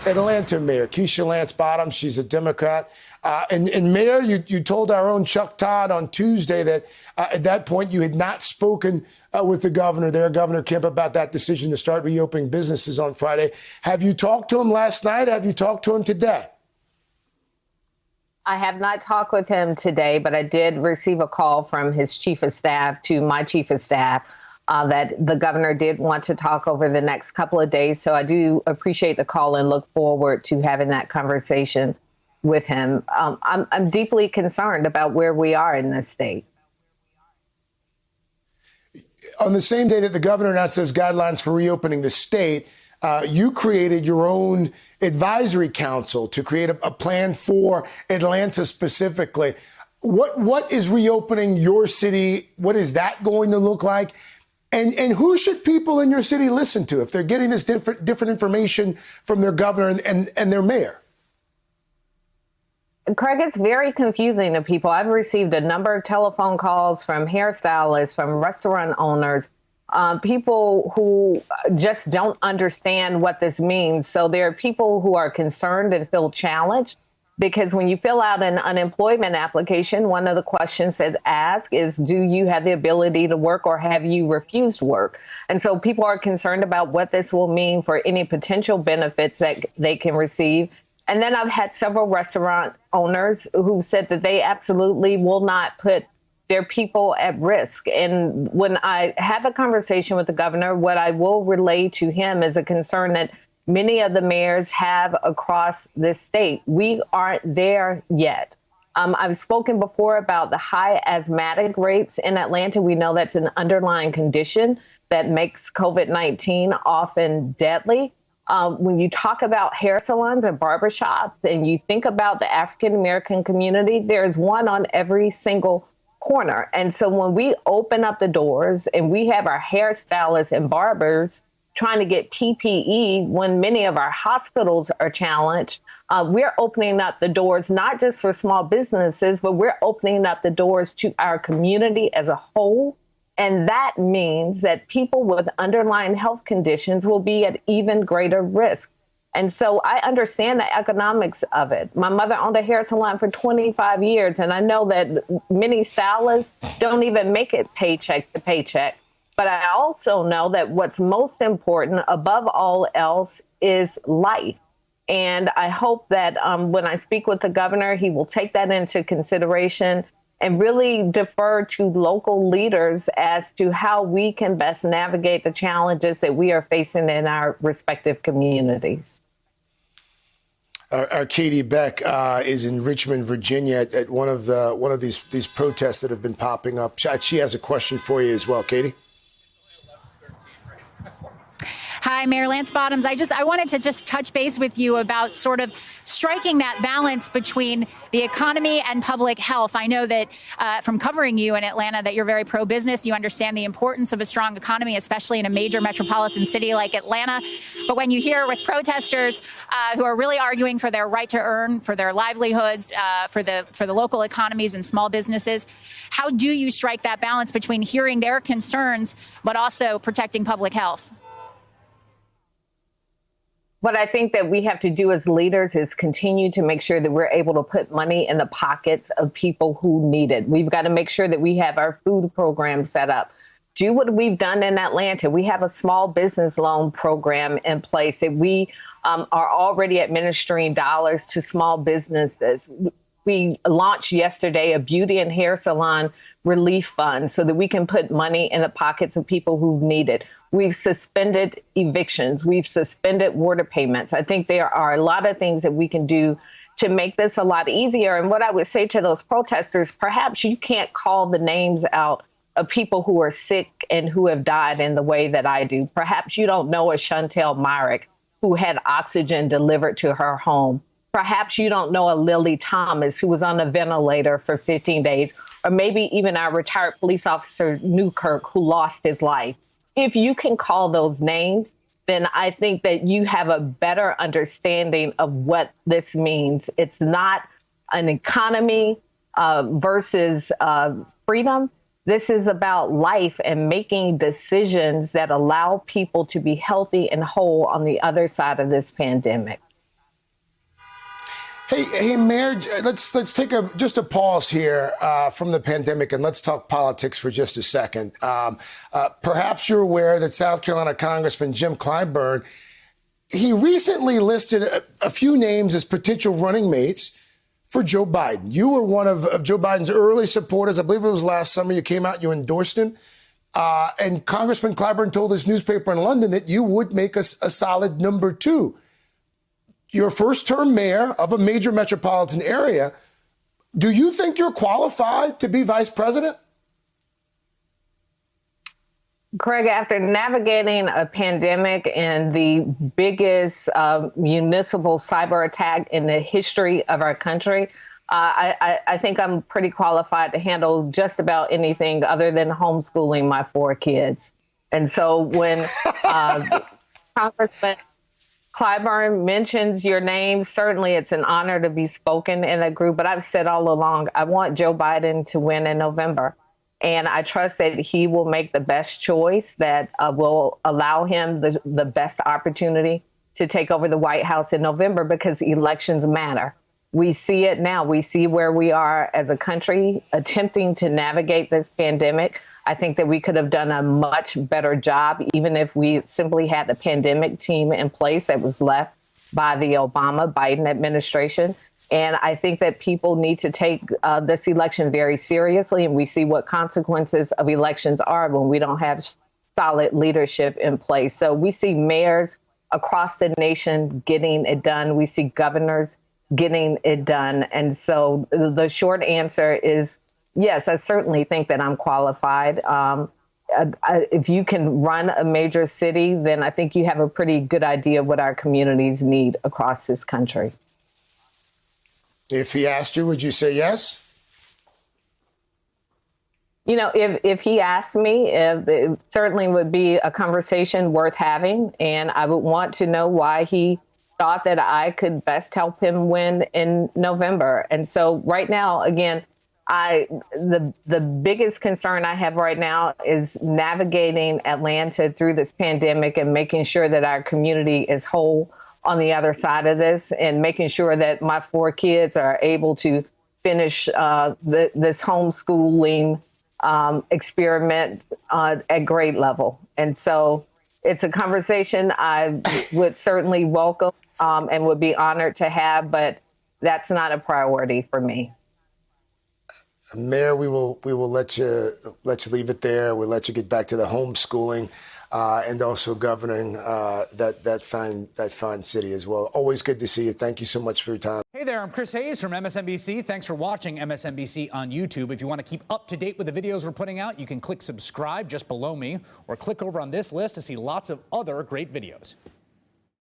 Atlanta Mayor Keisha Lance Bottoms. She's a Democrat. And Mayor, you told our own Chuck Todd on Tuesday that at that point you had not spoken with the governor there, Governor Kemp, about that decision to start reopening businesses on Friday. Have you talked to him last night? Have you talked to him today? I have not talked with him today, but I did receive a call from his chief of staff to my chief of staff that the governor did want to talk over the next couple of days. So I do appreciate the call and look forward to having that conversation with him. I'm deeply concerned about where we are in this state. On the same day that the governor announced those guidelines for reopening the state, you created your own advisory council to create a plan for Atlanta specifically. What is reopening your city? What is that going to look like? And who should people in your city listen to if they're getting this different information from their governor and their mayor? Craig, it's very confusing to people. I've received a number of telephone calls from hairstylists, from restaurant owners, people who just don't understand what this means. So there are people who are concerned and feel challenged because when you fill out an unemployment application, one of the questions that's asked is, do you have the ability to work or have you refused work? And so people are concerned about what this will mean for any potential benefits that they can receive. And then I've had several restaurant owners who said that they absolutely will not put their people at risk. And when I have a conversation with the governor, what I will relay to him is a concern that many of the mayors have across this state. We aren't there yet. I've spoken before about the high asthmatic rates in Atlanta. We know that's an underlying condition that makes COVID-19 often deadly. When you talk about hair salons and barbershops and you think about the African-American community, there's one on every single corner. And so when we open up the doors and we have our hairstylists and barbers trying to get PPE when many of our hospitals are challenged, we're opening up the doors not just for small businesses, but we're opening up the doors to our community as a whole. And that means that people with underlying health conditions will be at even greater risk. And so I understand the economics of it. My mother owned a hair salon for 25 years, and I know that many stylists don't even make it paycheck to paycheck. But I also know that what's most important above all else is life. And I hope that when I speak with the governor, he will take that into consideration and really defer to local leaders as to how we can best navigate the challenges that we are facing in our respective communities. Our Katie Beck is in Richmond, Virginia, at one of these protests that have been popping up. She has a question for you as well, Katie. Hi, Mayor Lance Bottoms. I wanted to just touch base with you about sort of striking that balance between the economy and public health. I know that from covering you in Atlanta that you're very pro-business. You understand the importance of a strong economy, especially in a major metropolitan city like Atlanta. But when you hear with protesters who are really arguing for their right to earn, for their livelihoods, for the local economies and small businesses, how do you strike that balance between hearing their concerns but also protecting public health? What I think that we have to do as leaders is continue to make sure that we're able to put money in the pockets of people who need it. We've got to make sure that we have our food program set up. Do what we've done in Atlanta. We have a small business loan program in place that we are already administering dollars to small businesses. We launched yesterday a beauty and hair salon relief fund so that we can put money in the pockets of people who need it. We've suspended evictions. We've suspended water payments. I think there are a lot of things that we can do to make this a lot easier. And what I would say to those protesters, perhaps you can't call the names out of people who are sick and who have died in the way that I do. Perhaps you don't know a Chantel Myrick who had oxygen delivered to her home. Perhaps you don't know a Lily Thomas who was on a ventilator for 15 days, or maybe even our retired police officer Newkirk who lost his life. If you can call those names, then I think that you have a better understanding of what this means. It's not an economy versus freedom. This is about life and making decisions that allow people to be healthy and whole on the other side of this pandemic. Hey, Mayor, let's take just a pause here from the pandemic and let's talk politics for just a second. Perhaps you're aware that South Carolina Congressman Jim Clyburn, he recently listed a few names as potential running mates for Joe Biden. You were one of Joe Biden's early supporters. I believe it was last summer. You came out, you endorsed him. And Congressman Clyburn told this newspaper in London that you would make a solid number two. You're first-term mayor of a major metropolitan area. Do you think you're qualified to be vice president? Craig, after navigating a pandemic and the biggest municipal cyber attack in the history of our country, I think I'm pretty qualified to handle just about anything other than homeschooling my 4 kids. And so when Congressman Clyburn mentions your name, certainly it's an honor to be spoken in that group. But I've said all along, I want Joe Biden to win in November. And I trust that he will make the best choice that will allow him the best opportunity to take over the White House in November, because elections matter. We see it now. We see where we are as a country attempting to navigate this pandemic. I think that we could have done a much better job, even if we simply had the pandemic team in place that was left by the Obama-Biden administration. And I think that people need to take this election very seriously. And we see what consequences of elections are when we don't have solid leadership in place. So we see mayors across the nation getting it done. We see governors getting it done. And so the short answer is, yes, I certainly think that I'm qualified. If you can run a major city, then I think you have a pretty good idea of what our communities need across this country. If he asked you, would you say yes? You know, if he asked me, it certainly would be a conversation worth having. And I would want to know why he thought that I could best help him win in November. And so right now, again, the biggest concern I have right now is navigating Atlanta through this pandemic and making sure that our community is whole on the other side of this, and making sure that my 4 kids are able to finish this homeschooling experiment at grade level. And so it's a conversation I would certainly welcome and would be honored to have, but that's not a priority for me. Mayor, we will let you leave it there. We'll let you get back to the homeschooling and also governing that fine city as well. Always good to see you. Thank you so much for your time. Hey there, I'm Chris Hayes from MSNBC. Thanks for watching MSNBC on YouTube. If you want to keep up to date with the videos we're putting out, you can click subscribe just below me, or click over on this list to see lots of other great videos.